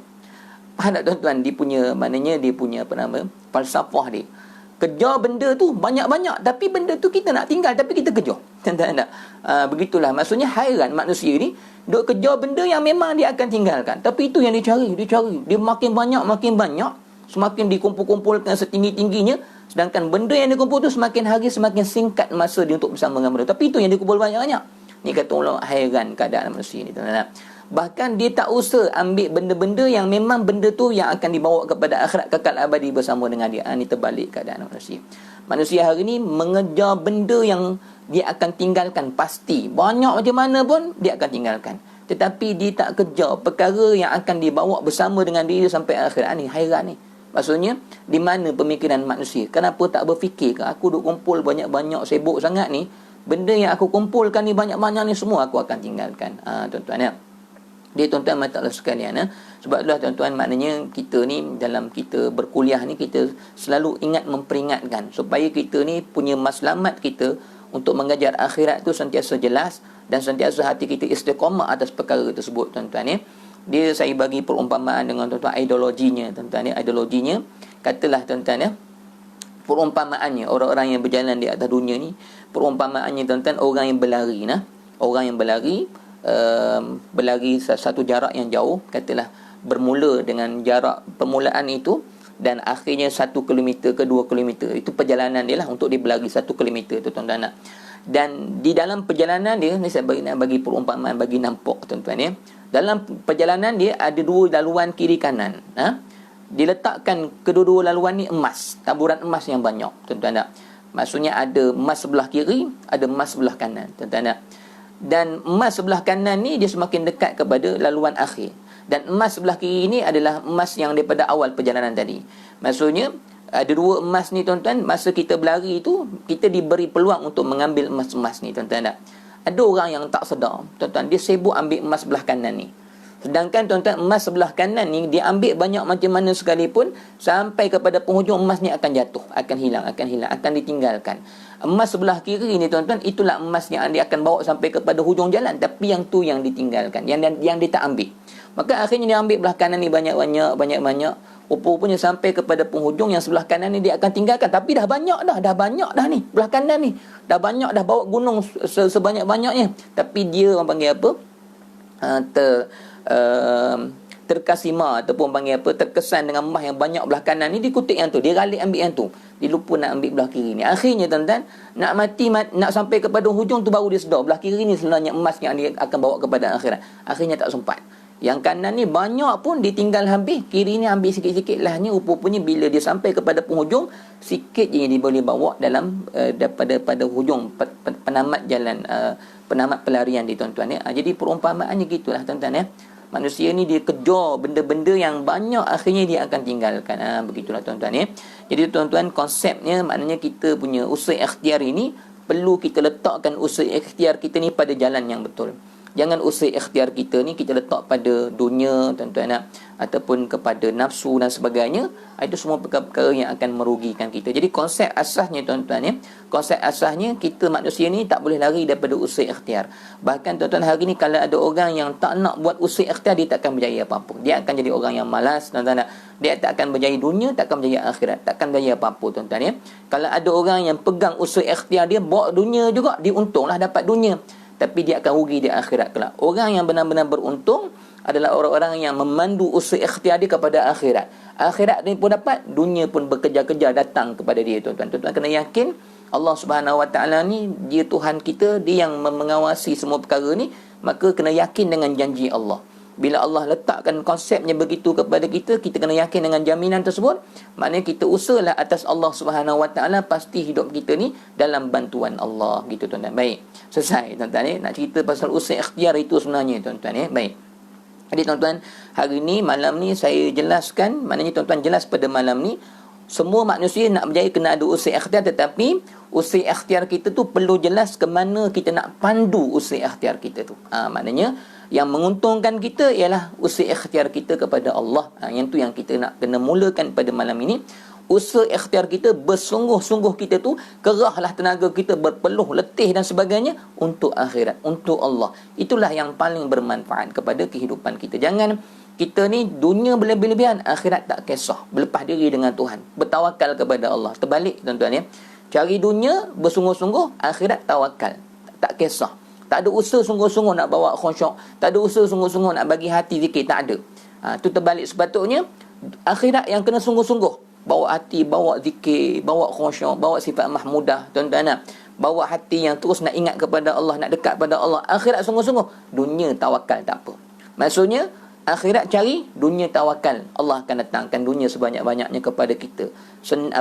Faham tak, tuan-tuan? Dia punya, maknanya dia punya apa nama, falsafah dia. Kejar benda tu banyak-banyak, tapi benda tu kita nak tinggal, tapi kita kejar. Tak? Begitulah. Maksudnya hairan manusia ni duk kejar benda yang memang dia akan tinggalkan, tapi itu yang dia cari. Dia makin banyak, semakin dikumpul-kumpulkan setinggi-tingginya, sedangkan benda yang dikumpul tu semakin hari semakin singkat masa dia untuk bersama dengan benda, tapi itu yang dikumpul banyak-banyak. Ni kata ulama, hairan keadaan manusia ni, tak? Bahkan dia tak usah ambil benda-benda yang memang benda tu yang akan dibawa kepada akhirat kekal abadi bersama dengan dia. Ini terbalik keadaan manusia. Manusia hari ni mengejar benda yang dia akan tinggalkan pasti. Banyak macam mana pun dia akan tinggalkan. Tetapi dia tak kejar perkara yang akan dibawa bersama dengan dia sampai akhirat. Ni hairan ni. Maksudnya, di mana pemikiran manusia? Kenapa tak berfikir ke? Aku duk kumpul banyak-banyak, sibuk sangat ni. Benda yang aku kumpulkan ni banyak-banyak ni semua aku akan tinggalkan. Tuan-tuan ya. Dia, tuan-tuan, masalah sekalian. Sebab itulah, tuan-tuan, maknanya kita ni dalam kita berkuliah ni, kita selalu ingat memperingatkan supaya kita ni punya maslamat kita untuk mengajar akhirat tu sentiasa jelas dan sentiasa hati kita istiqamah atas perkara tersebut, tuan-tuan ya. Dia, saya bagi perumpamaan dengan tuan-tuan ideologinya, tuan-tuan ya. Ideologinya, katalah, tuan-tuan ya, perumpamaannya orang-orang yang berjalan di atas dunia ni, perumpamaannya, tuan-tuan, orang yang berlari orang yang berlari satu jarak yang jauh, katalah bermula dengan jarak permulaan itu dan akhirnya 1 kilometer ke 2 kilometer. Itu perjalanan dia lah untuk dia berlari 1 kilometer tu, tuan-tuan. Dan di dalam perjalanan dia ni, saya bagi perumpamaan bagi nampak, tuan-tuan ya. Dalam perjalanan dia ada 2 laluan kiri kanan. Diletakkan kedua-dua laluan ni emas, taburan emas yang banyak, tuan-tuan. Maksudnya ada emas sebelah kiri, ada emas sebelah kanan, tuan-tuan. Dan emas sebelah kanan ni dia semakin dekat kepada laluan akhir, dan emas sebelah kiri ni adalah emas yang daripada awal perjalanan tadi. Maksudnya ada 2 emas ni, tuan-tuan. Masa kita berlari tu, kita diberi peluang untuk mengambil emas-emas ni, tuan-tuan. Ada orang yang tak sedar, tuan-tuan, dia sibuk ambil emas sebelah kanan ni. Sedangkan, tuan-tuan, emas sebelah kanan ni dia ambil banyak macam mana sekalipun, sampai kepada penghujung emas ni akan jatuh, akan hilang, akan ditinggalkan. Emas sebelah kiri ni, tuan-tuan, itulah emas yang dia akan bawa sampai kepada hujung jalan, tapi yang tu yang ditinggalkan, yang dia tak ambil. Maka akhirnya dia ambil belah kanan ni banyak-banyak. Rupa-rupanya sampai kepada penghujung yang sebelah kanan ni dia akan tinggalkan, tapi dah banyak dah ni belah kanan ni, dah banyak dah bawa gunung sebanyak-banyaknya, tapi dia orang panggil apa, ter terkasima ataupun panggil apa, terkesan dengan emas yang banyak belah kanan ni, dia kutip yang tu, dia ralik ambil yang tu, dia lupa nak ambil belah kiri ni. Akhirnya tuan-tuan, nak nak sampai kepada hujung tu baru dia sedar belah kiri ni sebenarnya emas yang dia akan bawa kepada akhirat. Akhirnya tak sempat. Yang kanan ni banyak pun ditinggal habis, kiri ni ambil sikit-sikit lahnya. Rupanya bila dia sampai kepada penghujung, sikit je yang dia boleh bawa dalam pada hujung penamat jalan, penamat pelarian dia, tuan-tuan ya. Jadi perumpamaannya gitulah, tuan-tuan ya. Manusia ni dia kejar benda-benda yang banyak, akhirnya dia akan tinggalkan. Begitulah, tuan-tuan ya. Jadi tuan-tuan, konsepnya maknanya kita punya usaha ikhtiar ini perlu kita letakkan usaha ikhtiar kita ni pada jalan yang betul. Jangan usaha ikhtiar kita ni kita letak pada dunia, tuan-tuan, ataupun kepada nafsu dan sebagainya. Itu semua perkara-perkara yang akan merugikan kita. Jadi konsep asasnya, tuan-tuan ya, konsep asasnya kita manusia ni tak boleh lari daripada usaha ikhtiar. Bahkan tuan-tuan, hari ni kalau ada orang yang tak nak buat usaha ikhtiar, dia tak akan berjaya apa-apa. Dia akan jadi orang yang malas, tuan-tuan. Dia tak akan berjaya dunia, tak akan berjaya akhirat, tak akan berjaya apa-apa, tuan-tuan ya. Kalau ada orang yang pegang usaha ikhtiar dia, bawa dunia juga, dia untunglah dapat dunia, tapi dia akan rugi di akhirat kelak. Orang yang benar-benar beruntung adalah orang-orang yang memandu usaha ikhtiar dia kepada akhirat. Akhirat ni pun dapat, dunia pun bekerja-kerja datang kepada dia, tuan-tuan. Tuan-tuan kena yakin Allah Subhanahu Wa Taala ni dia Tuhan kita, dia yang mengawasi semua perkara ni. Maka kena yakin dengan janji Allah. Bila Allah letakkan konsepnya begitu kepada kita, kita kena yakin dengan jaminan tersebut. Maknanya kita usahalah atas Allah Subhanahu Wa Taala, pasti hidup kita ni dalam bantuan Allah. Gitu, tuan-tuan. Baik. Selesai, tuan-tuan. Nak cerita pasal usaha ikhtiar itu sebenarnya, tuan-tuan. Baik. Jadi tuan-tuan, hari ni, malam ni saya jelaskan, maknanya tuan-tuan jelas pada malam ni, semua manusia nak berjaya kena ada usaha ikhtiar, tetapi usaha ikhtiar kita tu perlu jelas ke mana kita nak pandu usaha ikhtiar kita tu. Maknanya yang menguntungkan kita ialah usaha ikhtiar kita kepada Allah. Yang tu yang kita nak kena mulakan pada malam ini. Usaha ikhtiar kita, bersungguh-sungguh kita tu, kerahlah tenaga kita, berpeluh, letih dan sebagainya untuk akhirat, untuk Allah. Itulah yang paling bermanfaat kepada kehidupan kita. Jangan kita ni dunia berlebih-lebihan, akhirat tak kisah, berlepas diri dengan Tuhan, bertawakal kepada Allah. Terbalik, tuan-tuan ya. Cari dunia bersungguh-sungguh, akhirat tawakal, tak kisah. Tak ada usaha sungguh-sungguh nak bawa khusyuk, tak ada usaha sungguh-sungguh nak bagi hati zikir, tak ada. Itu terbalik. Sepatutnya akhirat yang kena sungguh-sungguh, bawa hati, bawa zikir, bawa khusyuk, bawa sifat mahmudah, tuan-tuan. Bawa hati yang terus nak ingat kepada Allah, nak dekat pada Allah. Akhirat sungguh-sungguh, dunia tawakal tak apa. Maksudnya akhirat cari, dunia tawakal. Allah akan datangkan dunia sebanyak-banyaknya kepada kita.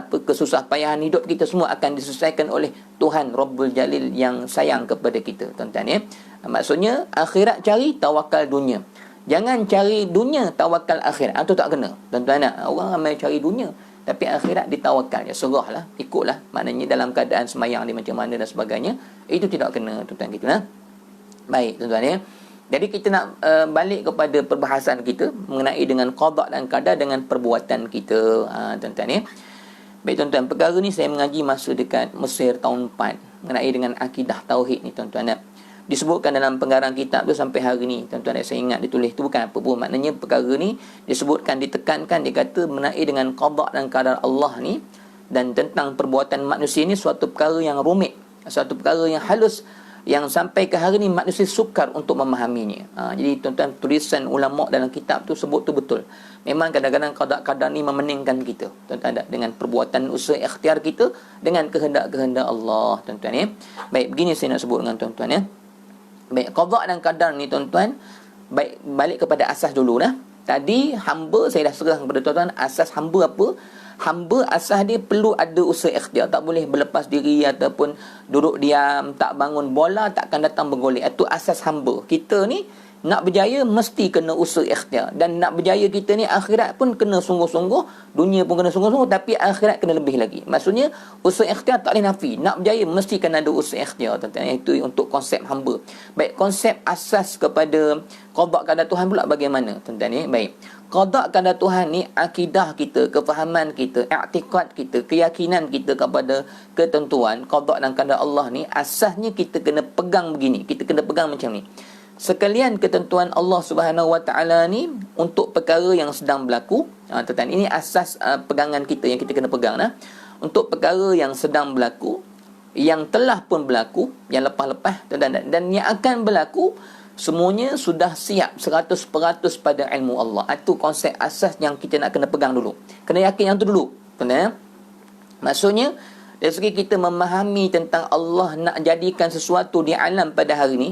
Kesusah payahan hidup kita semua akan diselesaikan oleh Tuhan Rabbul Jalil yang sayang kepada kita, tuan-tuan ya. Maksudnya akhirat cari, tawakal dunia. Jangan cari dunia, tawakal akhirat. Itu tak kena, tuan-tuan. Orang ramai cari dunia, tapi akhirat ditawakal. Ya, serahlah, ikutlah. Maknanya dalam keadaan semayang dia macam mana dan sebagainya. Itu tidak kena, tuan-tuan kita. Baik, tuan-tuan ya. Jadi kita nak balik kepada perbahasan kita mengenai dengan qada dan qadar dengan perbuatan kita, tuan-tuan ya. Baik, tuan-tuan, perkara ni saya mengaji masa dekat Mesir tahun 4 mengenai dengan akidah tauhid ni, tuan-tuan ya. Disebutkan dalam penggarang kitab tu sampai hari ni, tuan-tuan, saya ingat ditulis tu bukan apa pun. Maknanya perkara ni disebutkan, ditekankan, dikata mengenai dengan qada dan qadar Allah ni dan tentang perbuatan manusia ni suatu perkara yang rumit, suatu perkara yang halus, yang sampai ke hari ni manusia sukar untuk memahaminya. Jadi tuan-tuan, tulisan ulama dalam kitab tu sebut tu betul. Memang kadang-kadang qada-qadar ni memeningkan kita, tuan-tuan, dengan perbuatan usaha ikhtiar kita dengan kehendak-kehendak Allah, tuan-tuan ya. Baik, begini saya nak sebut dengan tuan-tuan ya. Baik, qada dan qadar ni, tuan-tuan, baik, balik kepada asas dulu lah. Tadi hamba saya dah serang kepada tuan-tuan, asas hamba apa? Hamba asas dia perlu ada usaha ikhtiar, tak boleh berlepas diri ataupun duduk diam, tak bangun bola, takkan datang bergolek. Itu asas hamba. Kita ni nak berjaya mesti kena usaha ikhtiar, dan nak berjaya kita ni akhirat pun kena sungguh-sungguh, dunia pun kena sungguh-sungguh, tapi akhirat kena lebih lagi. Maksudnya usaha ikhtiar tak boleh nafi. Nak berjaya mesti kena ada usaha ikhtiar, tuan-tuan. Itu untuk konsep hamba. Baik, konsep asas kepada qada qadar Tuhan pula bagaimana, tuan-tuan ni? Baik, qada qadar Tuhan ni akidah kita, kefahaman kita, i'tikad kita, keyakinan kita kepada ketentuan qada dan qadar Allah ni, asasnya kita kena pegang begini, kita kena pegang macam ni. Sekalian ketentuan Allah Subhanahu Wa Taala ni untuk perkara yang sedang berlaku, tuan-tuan, ini asas pegangan kita yang kita kena pegang lah. Untuk perkara yang sedang berlaku, yang telah pun berlaku, yang lepas-lepas, tuan-tuan, dan yang akan berlaku, Semuanya sudah siap 100% pada ilmu Allah. Itu konsep asas yang kita nak kena pegang dulu. Kena yakin yang tu dulu. Benar? Maksudnya, dari segi kita memahami tentang Allah nak jadikan sesuatu di alam pada hari ni,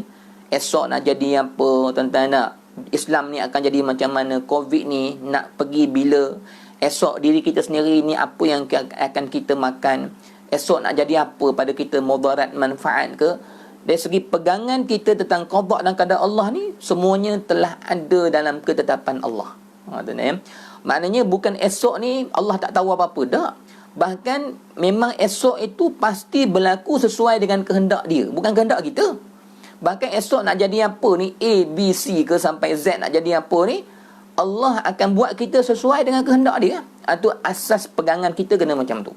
esok nak jadi apa, tuan-tuan nak, Islam ni akan jadi macam mana, Covid ni nak pergi bila, esok diri kita sendiri ni apa yang akan kita makan, esok nak jadi apa pada kita, mudarat, manfaat ke. Dari segi pegangan kita tentang qada dan qadar Allah ni, semuanya telah ada dalam ketetapan Allah. Maknanya bukan esok ni Allah tak tahu apa-apa. Tak. Bahkan memang esok itu pasti berlaku sesuai dengan kehendak dia, bukan kehendak kita. Bahkan esok nak jadi apa ni, A, B, C ke sampai Z nak jadi apa ni, Allah akan buat kita sesuai dengan kehendak dia. Itu asas pegangan kita kena macam tu.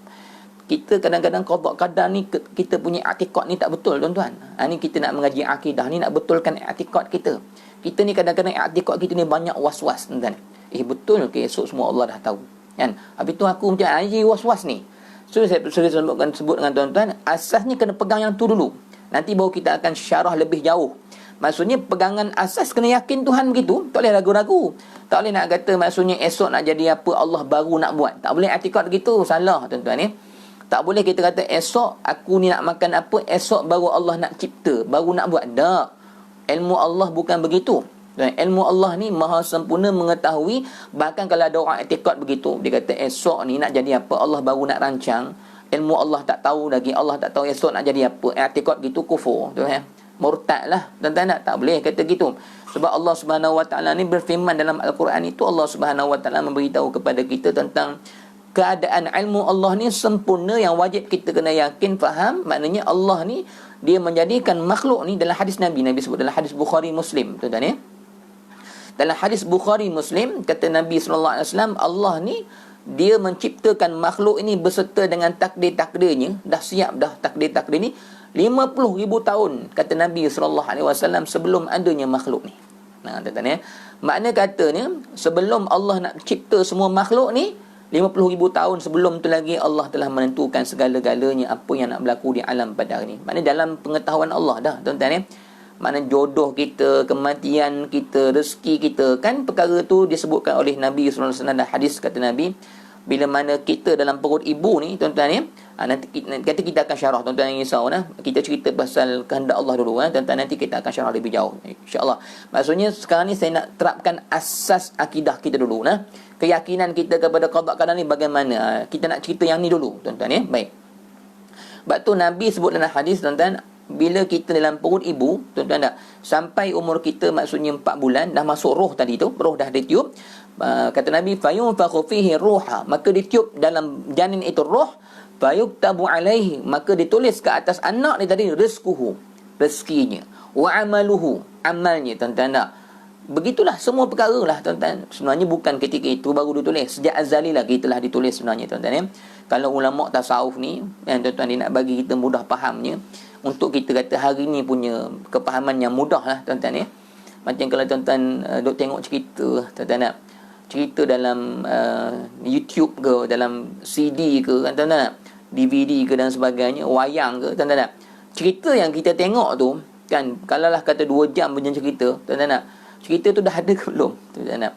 Kita kadang-kadang qada qadar ni, kita punya i'tikad ni tak betul, tuan-tuan. Ni kita nak mengaji akidah ni, nak betulkan i'tikad kita. Kita ni kadang-kadang i'tikad kita ni banyak was-was, tuan-tuan. Betul ke esok semua Allah dah tahu, kan? Habis tu aku macam was-was ni. So saya sebut dengan tuan-tuan, asasnya kena pegang yang tu dulu. Nanti baru kita akan syarah lebih jauh. Maksudnya pegangan asas kena yakin Tuhan begitu. Tak boleh ragu-ragu. Tak boleh nak kata maksudnya esok nak jadi apa Allah baru nak buat. Tak boleh i'tikad begitu. Salah, tuan-tuan ni. Tak boleh kita kata esok aku ni nak makan apa, esok baru Allah nak cipta, baru nak buat. Tak. Ilmu Allah bukan begitu. Dan ilmu Allah ni maha sempurna mengetahui. Bahkan kalau ada orang i'tikad begitu, dia kata esok ni nak jadi apa, Allah baru nak rancang. Ilmu Allah tak tahu lagi, Allah tak tahu esok nak jadi apa. I'tikad gitu kufur. Murtad lah. Tuan-tuan tak boleh kata gitu. Sebab Allah Subhanahu Wa Taala ni berfirman dalam Al-Quran itu, Allah Subhanahu Wa Taala memberitahu kepada kita tentang keadaan ilmu Allah ni sempurna, yang wajib kita kena yakin, faham. Maknanya Allah ni dia menjadikan makhluk ni, dalam hadis Nabi sebut dalam hadis Bukhari Muslim, tuan-tuan ya. Dalam hadis Bukhari Muslim kata Nabi sallallahu alaihi wasallam, Allah ni dia menciptakan makhluk ini beserta dengan takdir-takdirnya. Dah siap dah takdir-takdir ni 50,000 tahun kata Nabi sallallahu alaihi wasallam sebelum adanya makhluk ni. Tuan-tuan ya. Makna katanya sebelum Allah nak cipta semua makhluk ni, 50,000 tahun sebelum tu lagi Allah telah menentukan segala-galanya apa yang nak berlaku di alam pada hari ni. Maknanya dalam pengetahuan Allah dah, tuan-tuan ya. Maknanya jodoh kita, kematian kita, rezeki kita, kan perkara tu disebutkan oleh Nabi sallallahu alaihi wasallam dalam hadis. Kata Nabi, bila mana kita dalam perut ibu ni, tuan-tuan ya, nanti kita akan syarah, tuan-tuan yang risau nah. Kita cerita pasal kehendak Allah dulu, tuan-tuan, nanti kita akan syarah lebih jauh, insya-Allah. Maksudnya sekarang ni saya nak terapkan asas akidah kita dulu nah. Keyakinan kita kepada qada qadar ni bagaimana? Kita nak cerita yang ni dulu, tuan-tuan ya. Baik. Sebab tu Nabi sebut dalam hadis, tuan-tuan, bila kita dalam perut ibu, tuan-tuan tak, sampai umur kita maksudnya 4 bulan, dah masuk roh tadi tu, roh dah ditiup. Kata Nabi, fayunfakhu fihi ruha, maka ditiup dalam janin itu roh, fayuktabu alaihi, maka ditulis ke atas anak ni tadi rizquhu, rezekinya, wa amaluhu, amalnya, tuan-tuan tak. Begitulah semua perkara lah, tuan-tuan. Sebenarnya bukan ketika itu baru ditulis, sejak azali lagi telah ditulis sebenarnya, tuan-tuan ya. Kalau ulama tasawuf ni, tuan-tuan, dia nak bagi kita mudah fahamnya, untuk kita kata hari ni punya kepahaman yang mudah lah, tuan-tuan ya. Macam kalau tuan-tuan duk tengok cerita, tuan-tuan nak cerita dalam YouTube ke, dalam CD ke, tuan-tuan nak DVD ke dan sebagainya, wayang ke, tuan-tuan nak cerita yang kita tengok tu kan, kalau lah kata 2 jam punya cerita, tuan-tuan nak cerita tu dah ada ke belum, tuan-tuan nak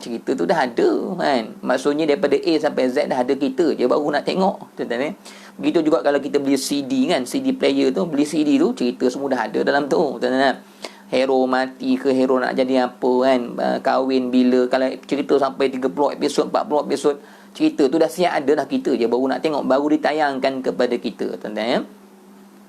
cerita tu dah ada kan. Maksudnya daripada A sampai Z dah ada, kita je baru nak tengok, tuan-tuan ya. Begitu juga kalau kita beli CD kan, CD player tu, beli CD tu, cerita semua dah ada dalam tu, tuan-tuan. Hero mati ke, hero nak jadi apa kan, kahwin bila, kalau cerita sampai 30 episod, 40 episod, cerita tu dah siap ada dah, kita je baru nak tengok, baru ditayangkan kepada kita, tuan-tuan ya.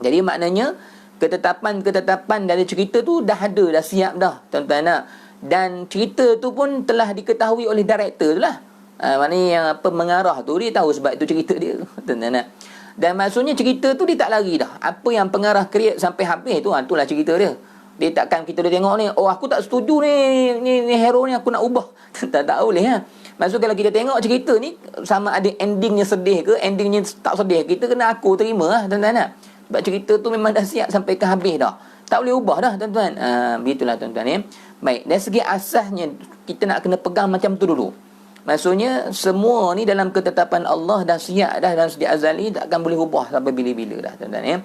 Jadi maknanya ketetapan dari cerita tu dah ada, dah siap dah, tuan-tuan nak. Dan cerita tu pun telah diketahui oleh director tu lah. Maknanya yang mengarah tu dia tahu sebab itu cerita dia, tuan-tuan nak. Dan maksudnya cerita tu dia tak lari dah. Apa yang pengarah create sampai habis tu, itulah cerita dia. Dia takkan kita dah tengok ni, oh aku tak setuju ni hero ni, aku nak ubah. tak boleh ha. Maksud kalau kita tengok cerita ni, sama ada endingnya sedih ke, endingnya tak sedih, kita kena aku terima lah, tuan-tuan nak. Sebab cerita tu memang dah siap sampai ke habis dah. Tak boleh ubah dah, tuan-tuan. Begitulah, tuan-tuan ya. Baik, dari segi asasnya kita nak kena pegang macam tu dulu. Maksudnya semua ni dalam ketetapan Allah dah siap dah dalam segi azali, tak akan boleh ubah sampai bila-bila dah, tuan-tuan ya.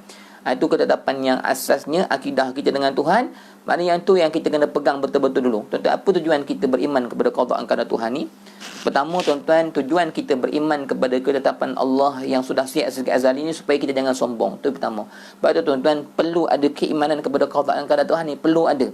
Itu ketetapan yang asasnya akidah kita dengan Tuhan. Maknanya yang tu yang kita kena pegang betul-betul dulu. Tuan-tuan, apa tujuan kita beriman kepada qada dan qadar Tuhan ni? Pertama, tuan-tuan, tujuan kita beriman kepada ketetapan Allah yang sudah siap sejak azali ni supaya kita jangan sombong. Itu pertama. Sebab tu tuan-tuan, perlu ada keimanan kepada qada dan qadar Tuhan ni, perlu ada.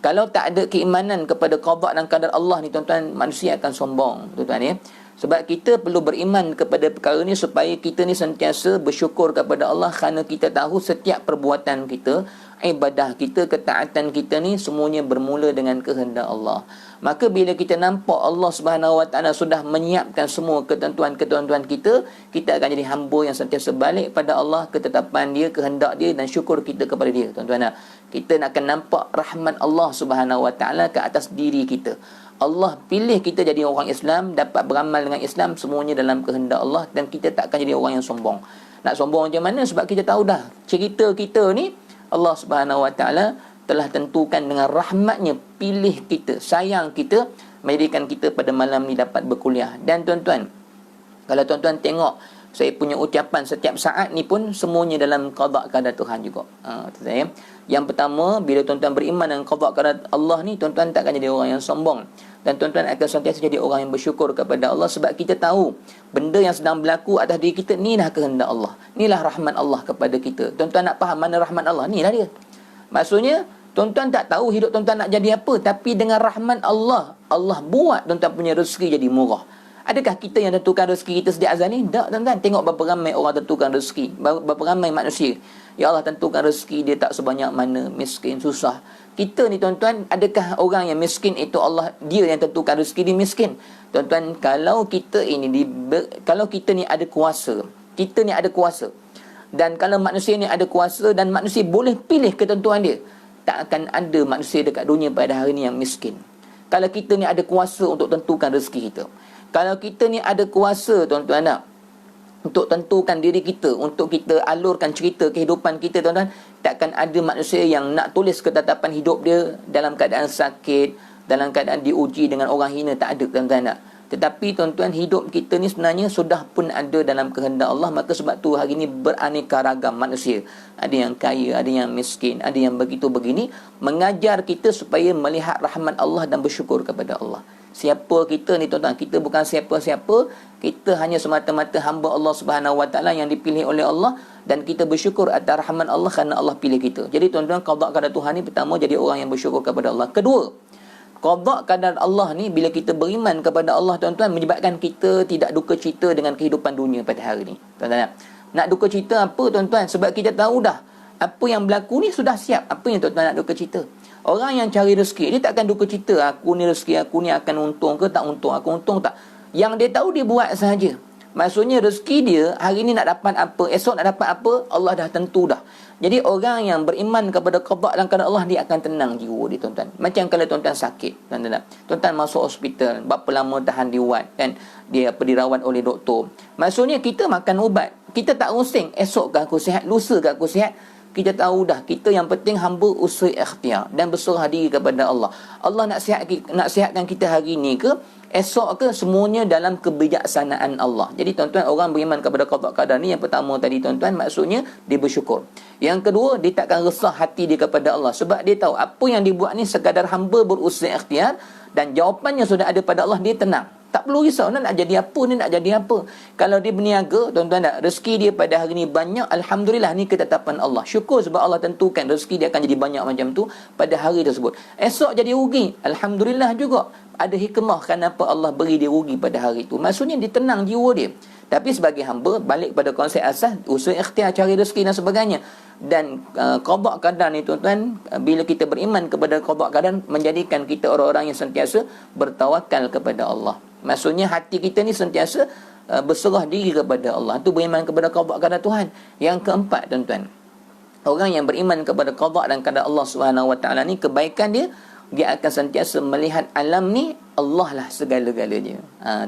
Kalau tak ada keimanan kepada qada dan qadar Allah ni, tuan-tuan, manusia akan sombong, tuan-tuan ya. Sebab kita perlu beriman kepada perkara ni supaya kita ni sentiasa bersyukur kepada Allah kerana kita tahu setiap perbuatan kita, ibadah kita, ketaatan kita ni semuanya bermula dengan kehendak Allah. Maka bila kita nampak Allah Subhanahu Wa Taala sudah menyiapkan semua ketentuan-ketentuan kita, kita akan jadi hamba yang sentiasa balik pada Allah, ketetapan dia, kehendak dia dan syukur kita kepada dia, tuan-tuan. Kita akan nampak rahmat Allah Subhanahu Wa Taala ke atas diri kita. Allah pilih kita jadi orang Islam, dapat beramal dengan Islam, semuanya dalam kehendak Allah, dan kita tak akan jadi orang yang sombong. Nak sombong macam mana? Sebab kita tahu dah cerita kita ni Allah Subhanahu Wa Taala telah tentukan dengan rahmatnya, pilih kita, sayang kita, menjadikan kita pada malam ni dapat berkuliah. Dan tuan-tuan, kalau tuan-tuan tengok saya punya ucapan setiap saat ni pun semuanya dalam qada qadar Tuhan juga. Tuan-tuan, yang pertama, bila tuan-tuan beriman dengan qada qadar Allah ni, tuan-tuan tak akan jadi orang yang sombong. Dan tuan-tuan akan sentiasa jadi orang yang bersyukur kepada Allah sebab kita tahu benda yang sedang berlaku atas diri kita ni dah kehendak Allah. Inilah rahmat Allah kepada kita. Tuan-tuan nak faham mana rahmat Allah? Ni lah dia. Maksudnya, tuan-tuan tak tahu hidup tuan-tuan nak jadi apa, tapi dengan rahmat Allah, Allah buat tuan-tuan punya rezeki jadi murah. Adakah kita yang tentukan rezeki kita sejak azal ni? Tak, tuan-tuan. Tengok berapa ramai orang tentukan rezeki. Berapa ramai manusia. Ya Allah tentukan rezeki dia tak sebanyak mana. Miskin, susah. Kita ni tuan-tuan, adakah orang yang miskin itu Allah, dia yang tentukan rezeki dia miskin? Tuan-tuan, kalau kita ni ada kuasa. Kita ni ada kuasa. Dan kalau manusia ni ada kuasa dan manusia boleh pilih ketentuan dia, tak akan ada manusia dekat dunia pada hari ni yang miskin. Kalau kita ni ada kuasa untuk tentukan rezeki kita. Kalau kita ni ada kuasa, tuan-tuan, untuk tentukan diri kita, untuk kita alurkan cerita kehidupan kita, tuan-tuan, takkan ada manusia yang nak tulis ketetapan hidup dia dalam keadaan sakit, dalam keadaan diuji dengan orang hina. Tak ada, tuan-tuan. Tetapi tuan-tuan, hidup kita ni sebenarnya sudah pun ada dalam kehendak Allah. Maka sebab tu hari ni beraneka ragam manusia. Ada yang kaya, ada yang miskin, ada yang begitu begini. Mengajar kita supaya melihat rahmat Allah dan bersyukur kepada Allah. Siapa kita ni, tuan-tuan? Kita bukan siapa-siapa. Kita hanya semata-mata hamba Allah Subhanahu Wa Taala yang dipilih oleh Allah, dan kita bersyukur atas rahmat Allah kerana Allah pilih kita. Jadi tuan-tuan, qada qadar Tuhan ni pertama, jadi orang yang bersyukur kepada Allah. Kedua, qada qadar Allah ni, bila kita beriman kepada Allah, tuan-tuan, menyebabkan kita tidak duka cita dengan kehidupan dunia pada hari ni. Tuan-tuan, nak duka cita apa, tuan-tuan? Sebab kita tahu dah apa yang berlaku ni sudah siap. Apa yang tuan-tuan nak duka cita? Orang yang cari rezeki, dia takkan duka cita, aku ni rezeki aku ni akan untung ke tak untung, aku untung tak. Yang dia tahu dia buat sahaja. Maksudnya rezeki dia hari ni nak dapat apa, esok nak dapat apa, Allah dah tentu dah. Jadi orang yang beriman kepada qada dan qadar Allah, dia akan tenang jiwa dia, tuan-tuan. Macam kalau tuan-tuan sakit, tuan-tuan, tuan-tuan masuk hospital, berapa lama tahan diuat, kan, dia dirawat oleh doktor. Maksudnya kita makan ubat, kita tak rusing, esok ke aku sihat, lusa ke aku sihat. Kita tahu dah, kita yang penting hamba usaha ikhtiar dan berserah diri kepada Allah. Allah nak sihatkan kita hari ni ke, esok ke, semuanya dalam kebijaksanaan Allah. Jadi tuan-tuan, orang beriman kepada qada qadar ni, yang pertama tadi, tuan-tuan, maksudnya dia bersyukur. Yang kedua, dia takkan resah hati dia kepada Allah. Sebab dia tahu apa yang dia buat ni sekadar hamba berusaha ikhtiar, dan jawapannya sudah ada pada Allah, dia tenang. Tak perlu risau, nak jadi apa ni, nak jadi apa. Kalau dia berniaga, tuan-tuan, rezeki dia pada hari ni banyak, Alhamdulillah, ni ketetapan Allah. Syukur sebab Allah tentukan rezeki dia akan jadi banyak macam tu pada hari tersebut. Esok jadi rugi, Alhamdulillah juga. Ada hikmah kenapa Allah beri dia rugi pada hari tu. Maksudnya dia tenang jiwa dia. Tapi sebagai hamba, balik pada konsep asas, usaha ikhtiar, cari rezeki dan sebagainya. Dan qada qadar ni, tuan-tuan, bila kita beriman kepada qada qadar, menjadikan kita orang-orang yang sentiasa bertawakal kepada Allah. Maksudnya hati kita ni sentiasa berserah diri kepada Allah. Itu beriman kepada qada qadar Tuhan. Yang keempat, tuan-tuan, orang yang beriman kepada qada dan qadar Allah Subhanahu Wa Taala ni, kebaikan dia, dia akan sentiasa melihat alam ni Allah lah segala-galanya.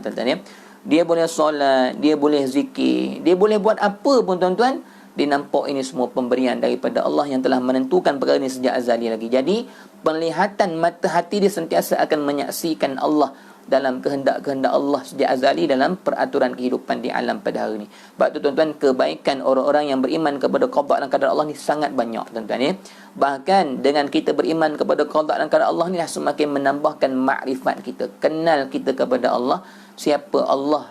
Tuan-tuan ya. Dia boleh solat, dia boleh zikir, dia boleh buat apa pun, tuan-tuan, dia nampak ini semua pemberian daripada Allah yang telah menentukan perkara ini sejak azali lagi. Jadi penglihatan mata hati dia sentiasa akan menyaksikan Allah dalam kehendak-kehendak Allah sejak azali dalam peraturan kehidupan di alam pada hari ini. Sebab tu tuan-tuan, kebaikan orang-orang yang beriman kepada qada dan qadar Allah ni sangat banyak tuan-tuan ya. Bahkan dengan kita beriman kepada qada dan qadar Allah ni dah semakin menambahkan makrifat kita, kenal kita kepada Allah, siapa Allah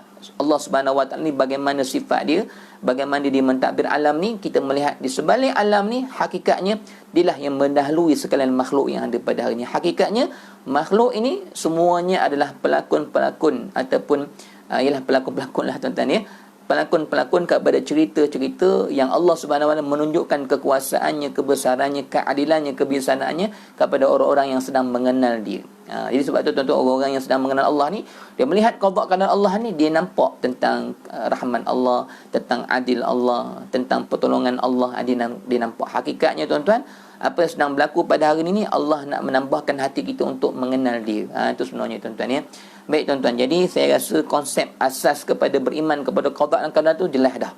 Subhanahu Wa Taala ni, bagaimana sifat dia, bagaimana dia mentadbir alam ni. Kita melihat di sebalik alam ni, hakikatnya dialah yang mendahului sekalian makhluk yang ada pada hari ini. Hakikatnya makhluk ini semuanya adalah pelakon-pelakon ataupun ialah pelakon-pelakon lah tuan-tuan ya, pelakon-pelakon kepada cerita-cerita yang Allah Subhanahu Wa Taala menunjukkan kekuasaannya, kebesarannya, keadilannya, kebijaksanaannya kepada orang-orang yang sedang mengenal dia. Jadi sebab tu tuan-tuan, orang-orang yang sedang mengenal Allah ni, dia melihat qada qadar Allah ni, dia nampak tentang rahmat Allah, tentang adil Allah, tentang pertolongan Allah. Dia nampak hakikatnya tuan-tuan, apa yang sedang berlaku pada hari ini, Allah nak menambahkan hati kita untuk mengenal dia. Itu sebenarnya tuan-tuan ya. Baik tuan-tuan, jadi saya rasa konsep asas kepada beriman kepada qada dan qadar tu jelas dah.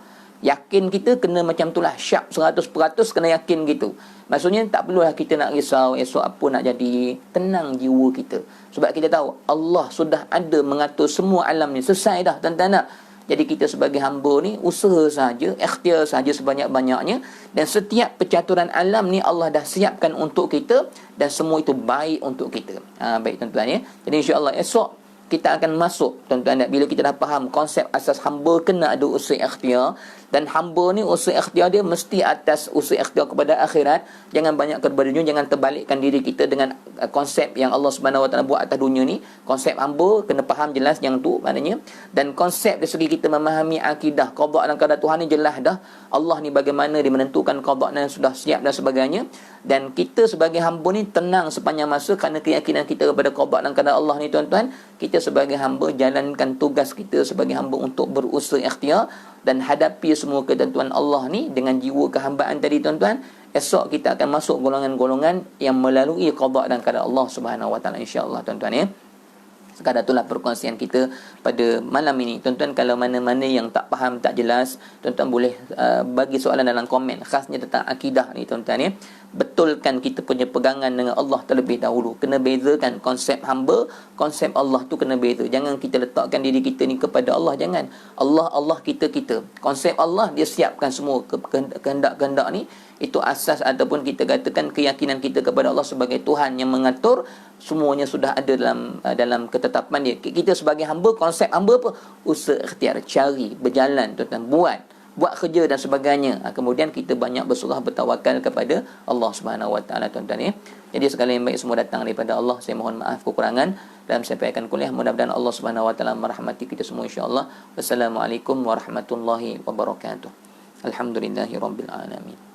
Yakin kita kena macam itulah, syak 100% kena yakin gitu. Maksudnya tak perlulah kita nak risau esok apa nak jadi. Tenang jiwa kita, sebab kita tahu Allah sudah ada mengatur semua alam ni, selesai dah tuan-tuan nak. Jadi kita sebagai hamba ni usaha saja, ikhtiar saja sebanyak-banyaknya, dan setiap percaturan alam ni Allah dah siapkan untuk kita, dan semua itu baik untuk kita. Baik tuan-tuan ya. Jadi insya-Allah esok kita akan masuk tuan-tuan, bila kita dah faham konsep asas hamba kena ada usaha ikhtiar, dan hamba ni usaha ikhtiar dia mesti atas usaha ikhtiar kepada akhirat. Jangan banyak kepada dunia, jangan terbalikkan diri kita dengan konsep yang Allah Subhanahu Wa Taala buat atas dunia ni. Konsep hamba kena faham jelas yang tu maknanya, dan konsep dari segi kita memahami akidah qada dan qadar Tuhan ni jelas dah. Allah ni bagaimana dia menentukan qada dan sudah siap dan sebagainya, dan kita sebagai hamba ni tenang sepanjang masa kerana keyakinan kita kepada qada dan qadar Allah ni tuan-tuan. Kita sebagai hamba jalankan tugas kita sebagai hamba untuk berusaha ikhtiar dan hadapi semua ketentuan Allah ni dengan jiwa kehambaan tadi tuan-tuan. Esok kita akan masuk golongan-golongan yang melalui qada dan qadar Allah Subhanahu Wa Taala, insya-Allah tuan-tuan ya. Sekadar itulah perkongsian kita pada malam ini tuan-tuan. Kalau mana-mana yang tak faham, tak jelas, tuan-tuan boleh bagi soalan dalam komen, khasnya tentang akidah ni tuan-tuan ya. Betulkan kita punya pegangan dengan Allah terlebih dahulu. Kena bezakan konsep hamba, konsep Allah tu kena beza. Jangan kita letakkan diri kita ni kepada Allah, jangan. Allah, kita. Konsep Allah dia siapkan semua kehendak-kehendak ni. Itu asas ataupun kita katakan keyakinan kita kepada Allah sebagai Tuhan yang mengatur. Semuanya sudah ada dalam ketetapan dia. Kita sebagai hamba, konsep hamba apa? Usaha ikhtiar, cari, berjalan tuan-tuan, buat kerja dan sebagainya. Kemudian kita banyak berserah, bertawakal kepada Allah Subhanahu Wa Taala tuan-tuan ya. Jadi segala yang baik semua datang daripada Allah. Saya mohon maaf kekurangan dalam sampaikan kuliah. Mudah-mudahan Allah Subhanahu Wa Taala merahmati kita semua insya-Allah. Wassalamualaikum warahmatullahi wabarakatuh. Alhamdulillahirabbil alamin.